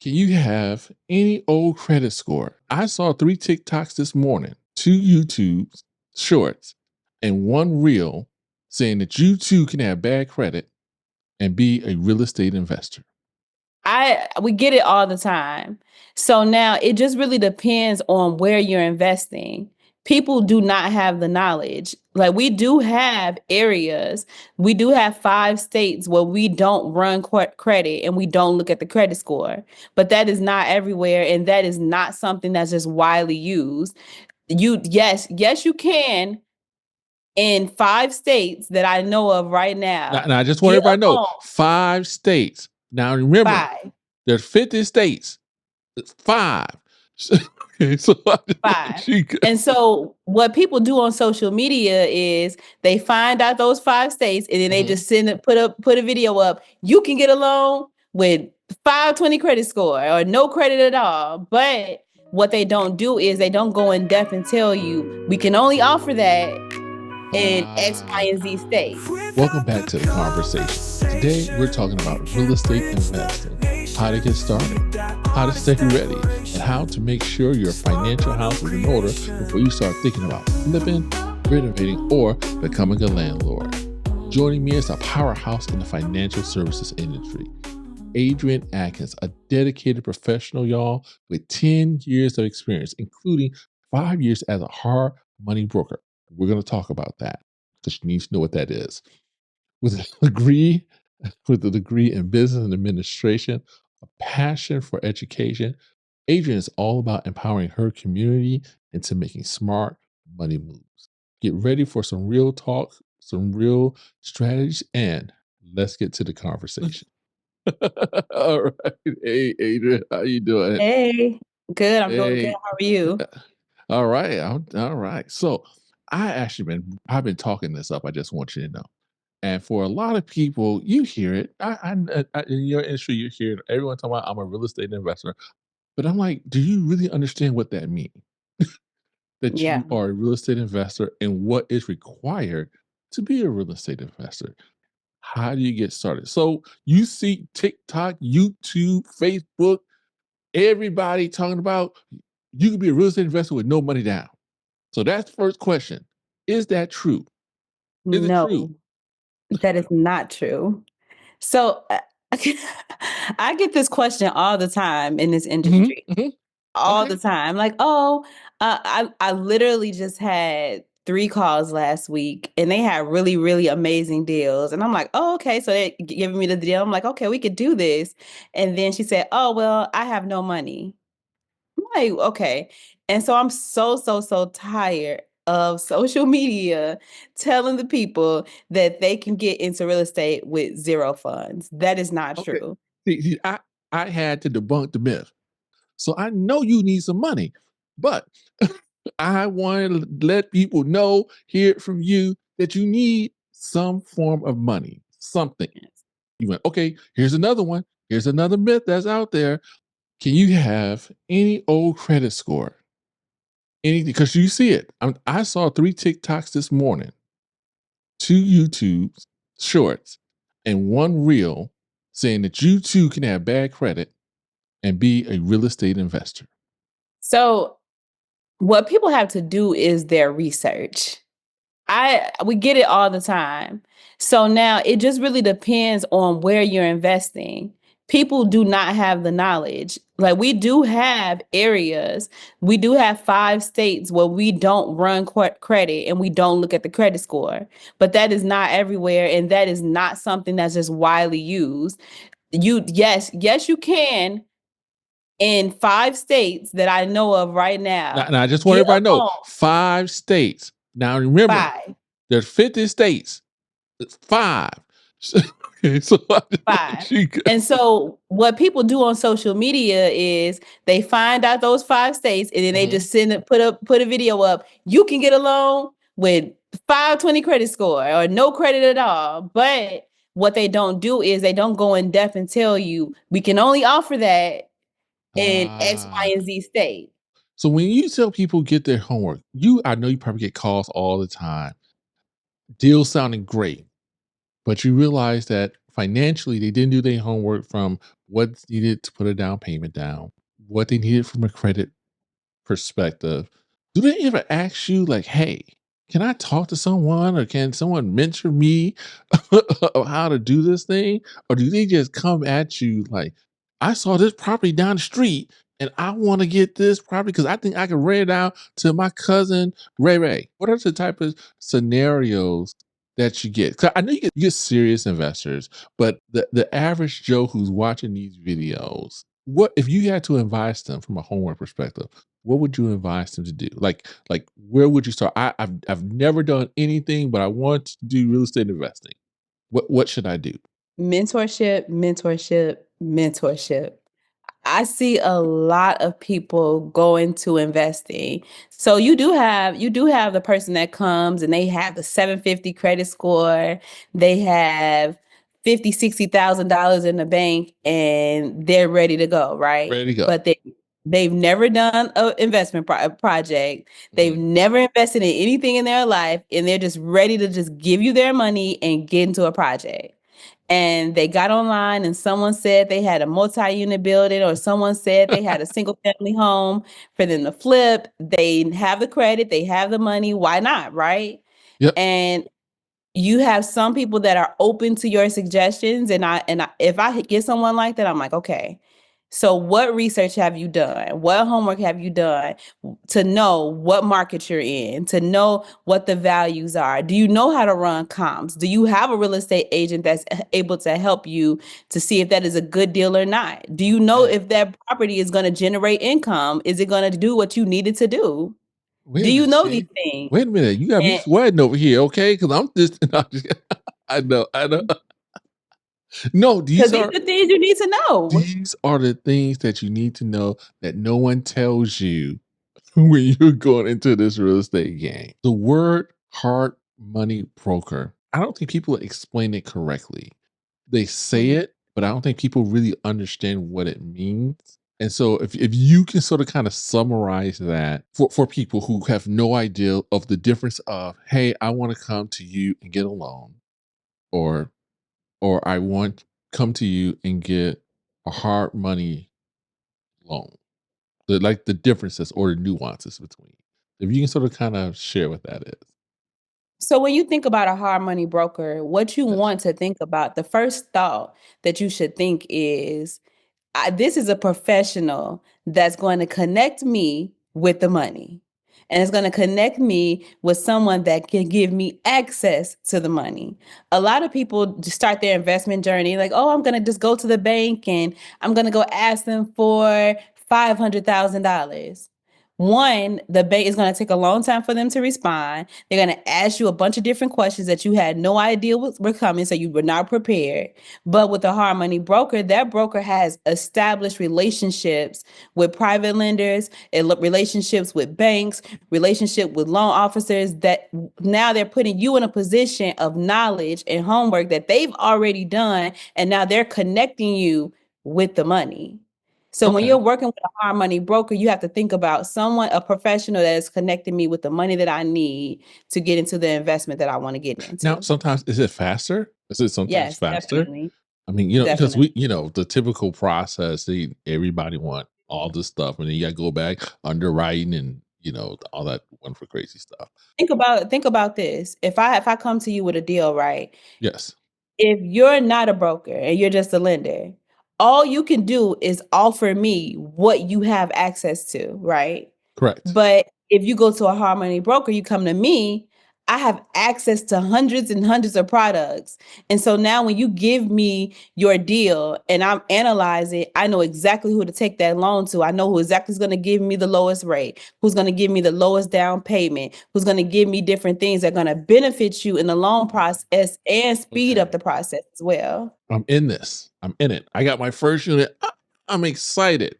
Can you have any old credit score? I saw 3 TikToks this morning, 2 YouTube shorts, and 1 reel saying that you too can have bad credit and be a real estate investor. We get it all the time. So now it just really depends on where you're investing. People do not have the knowledge. Like we do have areas, we do have 5 states where we don't run credit and we don't look at the credit score. But that is not everywhere, and that is not something that's just widely used. Yes, you can in 5 states that I know of right now Now I just want get everybody to a know loan. 5 states. Now remember, 5. there's 50 states. It's 5. Okay, so I just Five. want you guys. And so what people do on social media is they find out those 5 states and then they Mhm. just put a video up. You can get a loan with 520 credit score or no credit at all. But what they don't do is they don't go in depth and tell you we can only offer that in X, Y, and Z state. Welcome back to the conversation. Today, we're talking about real estate investing, how to get started, how to stay ready, and how to make sure your financial house is in order before you start thinking about flipping, renovating, or becoming a landlord. Joining me is a powerhouse in the financial services industry, Adrian Atkins, a dedicated professional, y'all, with 10 years of experience, including 5 years as a hard money broker. We're going to talk about that because you need to know what that is. With a degree, with a degree in business and administration, a passion for education, Adrian is all about empowering her community into making smart money moves. Get ready for some real talk, some real strategies, and let's get to the conversation. All right. Hey, Adrian, how you doing? Hey, good. I'm doing good. Hey. How are you? All right. All right. So I've been talking this up. I just want you to know. And for a lot of people, you hear it. In your industry, you hear everyone talking about I'm a real estate investor. But I'm like, do you really understand what that means? That Yeah. you are a real estate investor and what is required to be a real estate investor? How do you get started? So you see TikTok, YouTube, Facebook, everybody talking about you can be a real estate investor with no money down. So that's the first question. Is that true? Is it true? No, that is not true. So I get this question all the time in this Mhm, industry, mhm. all Okay. the time. Like, oh, I literally just had 3 calls last week, and they had really, really amazing deals. And I'm like, oh, okay. So they giving me the deal. I'm like, okay, we could do this. And then she said, oh, well, I have no money. I'm like, okay. And so I'm so tired of social media telling the people that they can get into real estate with zero funds. That is not Okay. true. I had to debunk the myth. So I know you need some money, but I want to let people know, hear it from you, that you need some form of money, something. You went, okay, here's another one. Here's another myth that's out there. Can you have any old credit score? Anything? Because you see it. I saw 3 TikToks this morning, 2 YouTube shorts, and 1 reel saying that you too can have bad credit and be a real estate investor. So what people have to do is their research. We get it all the time. So now it just really depends on where you're investing. People do not have the knowledge. Like we do have areas, we do have 5 states where we don't run credit and we don't look at the credit score. But that is not everywhere, and that is not something that's just widely used. Yes, you can in 5 states that I know of right now Now I just want get everybody to a know loan. 5 states. Now remember, 5. there's 50 states. It's 5. Okay, so I just 5. want you And guys. so what people do on social media is they find out those 5 states and then they Mhm. just put a video up. You can get a loan with 520 credit score or no credit at all. But what they don't do is they don't go in depth and tell you we can only offer that in X, Y, Ah. and Z state. So when you tell people get their homework, I know you probably get calls all the time. Deals sounding great, but you realize that financially they didn't do their homework from what's needed to put a down payment down, what they needed from a credit perspective. Do they ever ask you like, "Hey, can I talk to someone or can someone mentor me of how to do this thing?" Or do they just come at you like, "I saw this property down the street and I want to get this property because I think I can rent it out to my cousin Ray Ray." What are the type of scenarios that you get? 'Cause I know you get serious investors, but the average Joe who's watching these videos, what if you had to advise them from a homework perspective? What would you advise them to do? Like where would you start? I've never done anything, but I want to do real estate investing. What should I do? Mentorship, mentorship, mentorship. I see a lot of people go into investing. So you do have the person that comes and they have the 750 credit score. They have 50, $60,000 in the bank and they're ready to go, right? Ready to go. But they've never done an investment project. They've Mhm. never invested in anything in their life and they're just ready to just give you their money and get into a project, and they got online and someone said they had a multi-unit building or someone said they had a single family home for them to flip. They have the credit, they have the money, why not, right? Yep. And you have some people that are open to your suggestions, and if I get someone like that, I'm like, okay, so what research have you done? What homework have you done to know what market you're in, to know what the values are? Do you know how to run comps? Do you have a real estate agent that's able to help you to see if that is a good deal or not? Do you know Man, if that property is going to generate income? Is it going to do what you need it to do? wait Do a you minute, know these Steve. things? Wait a minute. You got me And sweating over here, okay? Because I'm just, no, I'm just I know, I know. No, because these are things you need to know. these are the things that you need to know that no one tells you when you're going into this real estate game. The word hard money broker, I don't think people explain it correctly. They say Mhm. it, but I don't think people really understand what it means. And so if you can sort of kind of summarize that for people who have no idea of the difference of, hey, I want to come to you and get a loan, or I want come to you and get a hard money loan. The differences or the nuances between. If you can sort of kind of share what that is. So when you think about a hard money broker, what you Yes. want to think about, the first thought that you should think is, this is a professional that's going to connect me with the money. And it's going to connect me with someone that can give me access to the money. A lot of people just start their investment journey like, oh, I'm going to just go to the bank and I'm going to go ask them for $500,000. One, the bank is going to take a long time for them to respond. They're going to ask you a bunch of different questions that you had no idea were coming, so you were not prepared. But with a hard money broker, that broker has established relationships with private lenders, relationships with banks, relationship with loan officers, that now they're putting you in a position of knowledge and homework that they've already done, and now they're connecting you with the money. So when you're Okay. working with a hard money broker, you have to think about a professional that is connecting me with the money that I need to get into the investment that I want to get Now, into. sometimes is it faster? Is it sometimes Yes, faster? definitely. I mean, because Definitely. the typical process, everybody want all this stuff, and then you got to go back underwriting and all that wonderful crazy stuff. Think about this. If I come to you with a deal, right? Yes, If you're not a broker and you're just a lender, all you can do is offer me what you have access to, right? correct. But if you go to a hard money broker, you come to me, I have access to hundreds and hundreds of products. And so now when you give me your deal and I'm analyzing, I know exactly who to take that loan to. I know who exactly is going to give me the lowest rate, who's going to give me the lowest down payment, who's going to give me different things that are going to benefit you in the loan process and speed up Okay, the process as well. I'm in this. I'm in it. I got my first unit. I'm excited.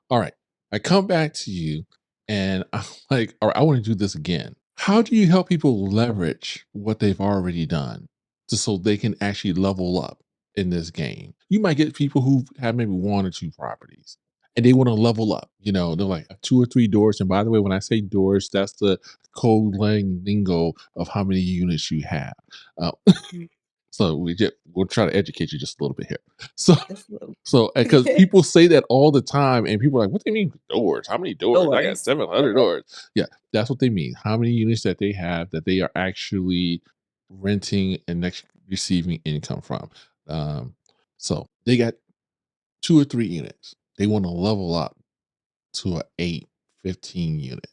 All right. I come back to you and I'm like, all right, I want to do this again. How do you help people leverage what they've already done so they can actually level up in this game? You might get people who have maybe one or two properties and they want to level up. They're like two or three doors. And by the way, when I say doors, that's the code lingo of how many units you have. Uh, So we'll try to educate you just a little bit here. So Just little so because people say that all the time, and people are like, "What do you mean doors? How many doors? I got doors. 700 doors." Yeah, that's what they mean. How many units that they have that they are actually renting and receiving income from. Um, so they got 2 or 3 units. They want to level up to a 8, 15 unit.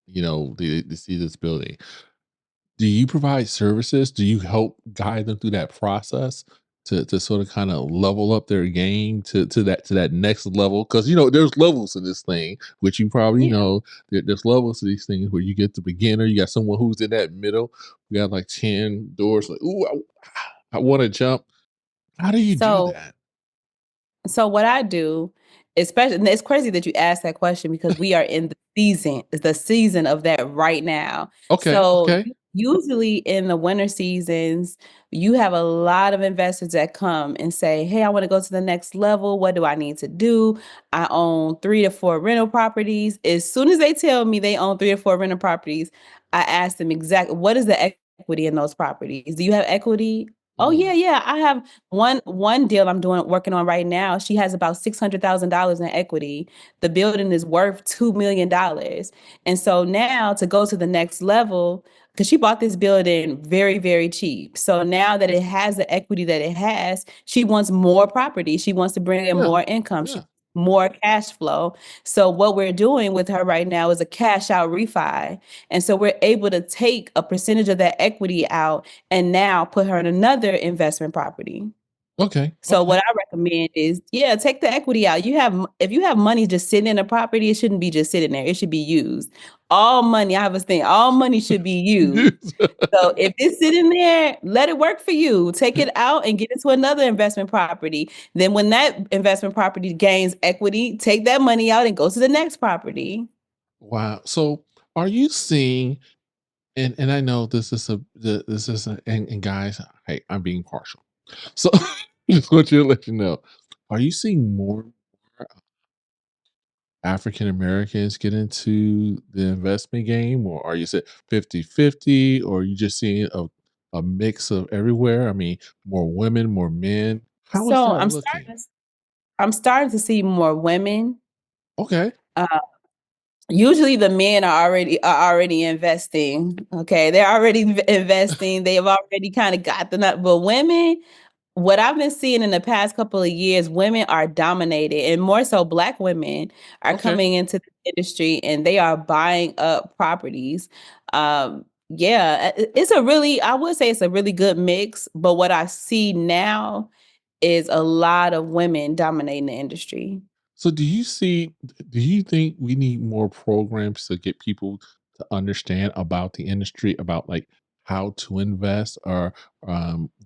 They see this building. Do you provide services? Do you help guide them through that process to sort of kind of level up their game to that next level? Because there's levels to this thing, which you probably Yeah. know. There's levels to these things where you get the beginner, you got someone who's in that middle. You got like 10 doors, like, ooh, I want to jump. How do you do So that? So what I do, especially, and it's crazy that you asked that question because we are in the season of that right now. Okay, So okay. usually in the winter seasons, you have a lot of investors that come and say, "Hey, I want to go to the next level. What do I need to do? I own 3 to 4 rental properties." As soon as they tell me they own 3 or 4 rental properties, I ask them exactly what is the equity in those properties. Do you have equity? Oh yeah, Mm, yeah. I have one deal I'm doing working on right now. She has about $600,000 in equity. The building is worth $2 million, and so now to go to the next level, because she bought this building very very cheap. So now that it has the equity that it has, she wants more property. She wants to bring in yeah, more income. She yeah. more cash flow. So what we're doing with her right now is a cash out refi. And so we're able to take a percentage of that equity out and now put her in another investment property. Okay, So what okay. I recommend is, yeah, take the equity out. If you have money just sitting in a property, it shouldn't be just sitting there. It should be used. All money, I have a thing, all money should be used. So if it's sitting there, let it work for you. Take it out and get into another investment property. Then when that investment property gains equity, take that money out and go to the next property. Wow. So are you seeing, and I know this is and guys, hey, I'm being partial. So just want you to let you know. Are you seeing more African Americans get into the investment game, or are you say 50-50, or are you just seeing a mix of everywhere? I mean, more women, more men. How is So that looking? I'm starting to see more women. Okay. Uh, Usually the men are already investing. Okay, they're already investing. They have already kind of got the nut. But women, what I've been seeing in the past couple of years, women are dominated, and more so Black women are Okay. coming into the industry and they are buying up properties. Yeah, I would say it's a really good mix. But what I see now is a lot of women dominating the industry. So do you think we need more programs to get people to understand about the industry, about like how to invest? Or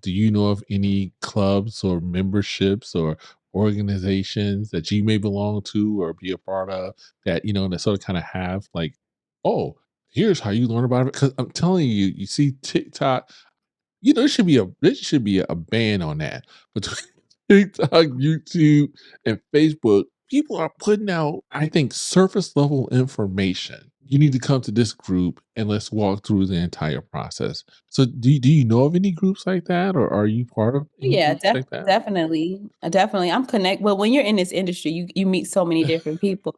do you know of any clubs or memberships or organizations that you may belong to or be a part of that sort of kind of have like, oh, here's how you learn about it? Because I'm telling you, you see TikTok. There should be a ban on that between TikTok, YouTube, and Facebook. People are putting out, I think, surface level information. You need to come to this group and let's walk through the entire process. So, do you know of any groups like that, or are you part of any Yeah, groups like that? definitely. Definitely. I'm connect well, when you're in this industry, you meet so many different people.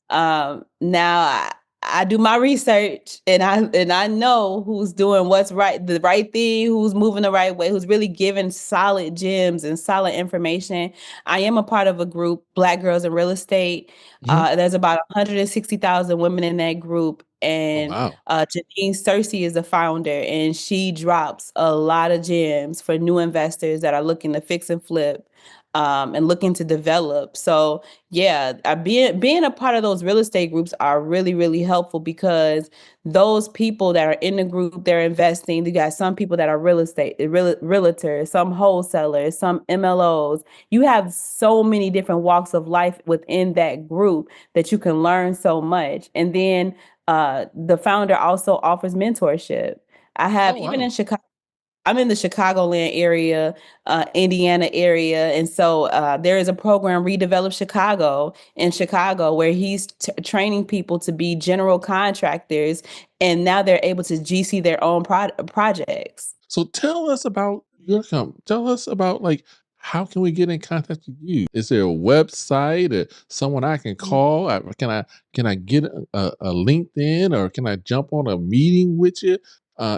Now I do my research and I know who's doing what's right, the right thing, who's moving the right way, who's really giving solid gems and solid information. I am a part of a group, Black Girls in Real Estate. Mhm. There's about 160,000 women in that group, Oh and wow. Janine Cersei is the founder, and she drops a lot of gems for new investors that are looking to fix and flip, and looking to develop. So yeah, being a part of those real estate groups are really really helpful because those people that are in the group, they're investing. You got some people that are realtors, some wholesalers, some MLOs. You have so many different walks of life within that group that you can learn so much. And then the founder also offers mentorship. I have Oh even in wow. Chicago. I'm in the Chicagoland area, Indiana area, and so there is a program, Redevelop Chicago, in Chicago, where he's training people to be general contractors, and now they're able to GC their own projects. So tell us about your company. Tell us about like how can we get in contact with you? Is there a website or someone I can call? Can I get a LinkedIn or can I jump on a meeting with you? I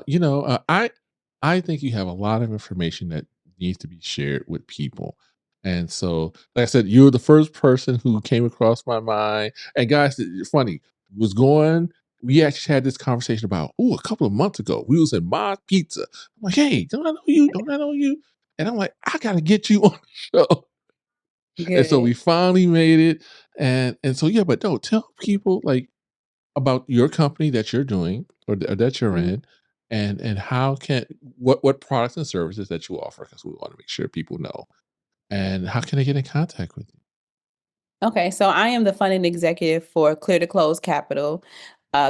think you have a lot of information that needs to be shared with people. And so, like I said, you're the first person who came across my mind. And guys, it's funny, was going we actually had this conversation about a couple of months ago. We was in my pizza. I'm like, hey, don't I know you? Don't I know you? And I'm like, I gotta get you on the show. And so we Good. finally made it. And so yeah, but no, tell people like about your company that you're doing or that you're Mhm. in, and how can what products and services that you offer because we want to make sure people know. And how can they get in contact with you? Okay, so I am the funding executive for Clear to Close Capital.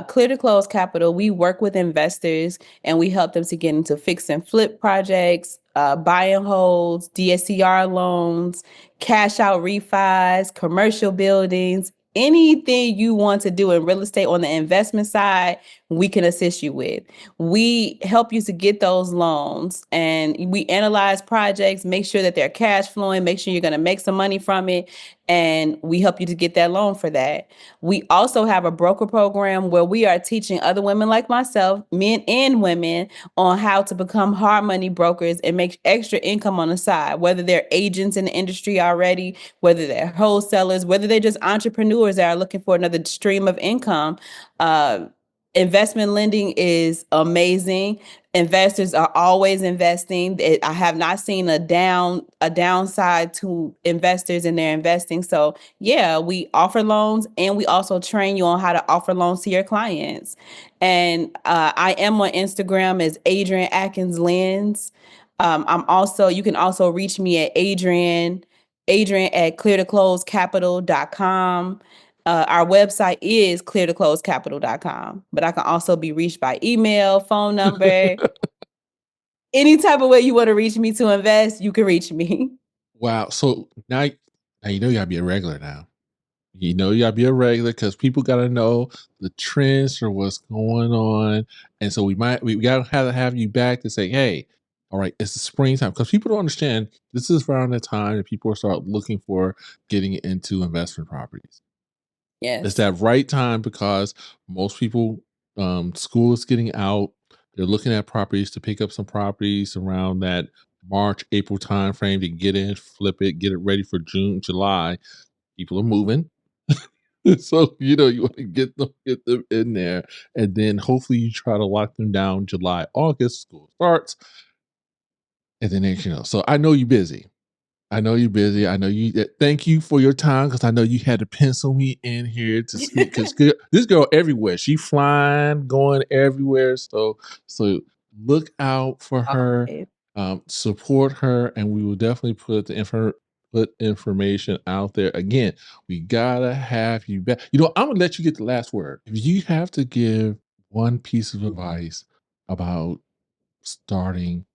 Clear to Close Capital, we work with investors and we help them to get into fix and flip projects, buy and holds, DSCR loans, cash out refis, commercial buildings, anything you want to do in real estate on the investment side, we can assist you with. We help you to get those loans and we analyze projects, make sure that they're cash flowing, make sure you're going to make some money from it, and we help you to get that loan for that. We also have a broker program where we are teaching other women like myself, men and women, on how to become hard money brokers and make extra income on the side, whether they're agents in the industry already, whether they're wholesalers, whether they're just entrepreneurs that are looking for another stream of income. Uh, Investment lending is amazing. Investors are always investing. I have not seen a downside to investors in their investing. So yeah, we offer loans and we also train you on how to offer loans to your clients. And I am on Instagram as Adrian Atkins Lens. You can also reach me at Adrian at cleartoclosecapital.com. Our website is cleartoclosecapital.com, but I can also be reached by email, phone number, any type of way you want to reach me to invest, you can reach me. Wow. So now you know you gotta be a regular now. You know, you gotta be a regular because people gotta know the trends or what's going on. And so we gotta have you back to say, hey, all right, it's the springtime. Because people don't understand this is around the time that people start looking for getting into investment properties. It's Yes. that right time because most people school is getting out. They're looking at properties to pick up some properties around that March, April time frame to get in, flip it, get it ready for June, July. People are moving. So, you want to get them in there, and then hopefully you try to lock them down July, August, school starts, and then so I know you're busy. I know you're busy. I know thank you for your time because I know you had to pencil me in here to speak because this girl everywhere. She flying, going everywhere. So look out for her, Always. support her, and we will definitely put information out there. Again, we gotta have you back. I'm gonna let you get the last word. If you have to give one piece of advice about starting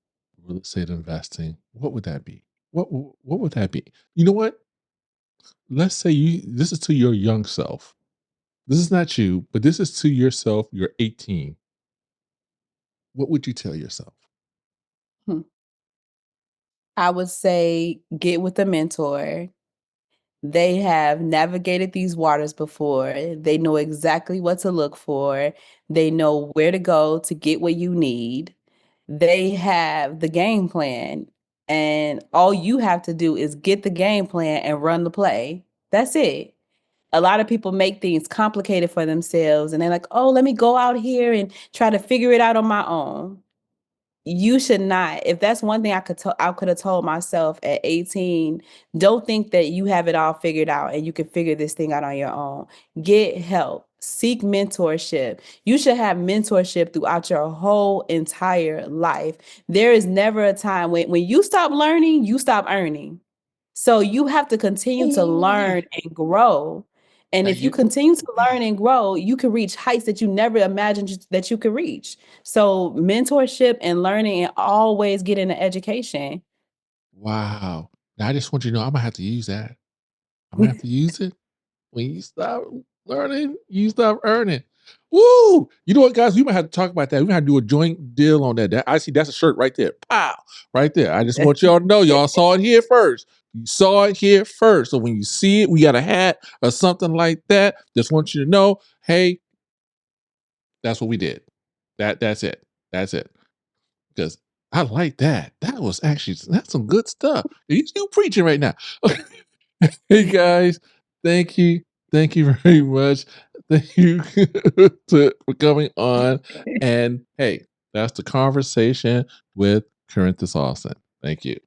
real estate investing, what would that be? What would that be? You know what? Let's say this is to your young self. This is not you, but this is to yourself. You're 18. What would you tell yourself? Hmm. I would say get with a mentor. They have navigated these waters before. They know exactly what to look for. They know where to go to get what you need. They have the game plan. And all you have to do is get the game plan and run the play. That's it. A lot of people make things complicated for themselves and they're like, oh, let me go out here and try to figure it out on my own. You should not. If that's one thing I could have told myself at 18, don't think that you have it all figured out and you can figure this thing out on your own. Get help. Seek mentorship. You should have mentorship throughout your whole entire life. There is never a time when you stop learning, you stop earning. So you have to continue to Ooh, learn and grow. And Now if you continue to learn and grow, you can reach heights that you never imagined that you could reach. So mentorship and learning and always getting an education. wow. Now I just want you to know I'm gonna have to use that. I'm gonna have to use it. When you stop learning, you stop earning. Woo! You know what, guys? We might have to talk about that. We might have to do a joint deal on that. I see that's a shirt right there. Pow! Right there. I just want y'all to know y'all saw it here first. You saw it here first. So when you see it, we got a hat or something like that. Just want you to know, hey, that's what we did. That's it. That's it. Because I like that. That's some good stuff. You still preaching right now. Hey guys, thank you. Thank you very much. Thank you for coming on. And hey, that's the conversation with Corinthus Alston. Thank you.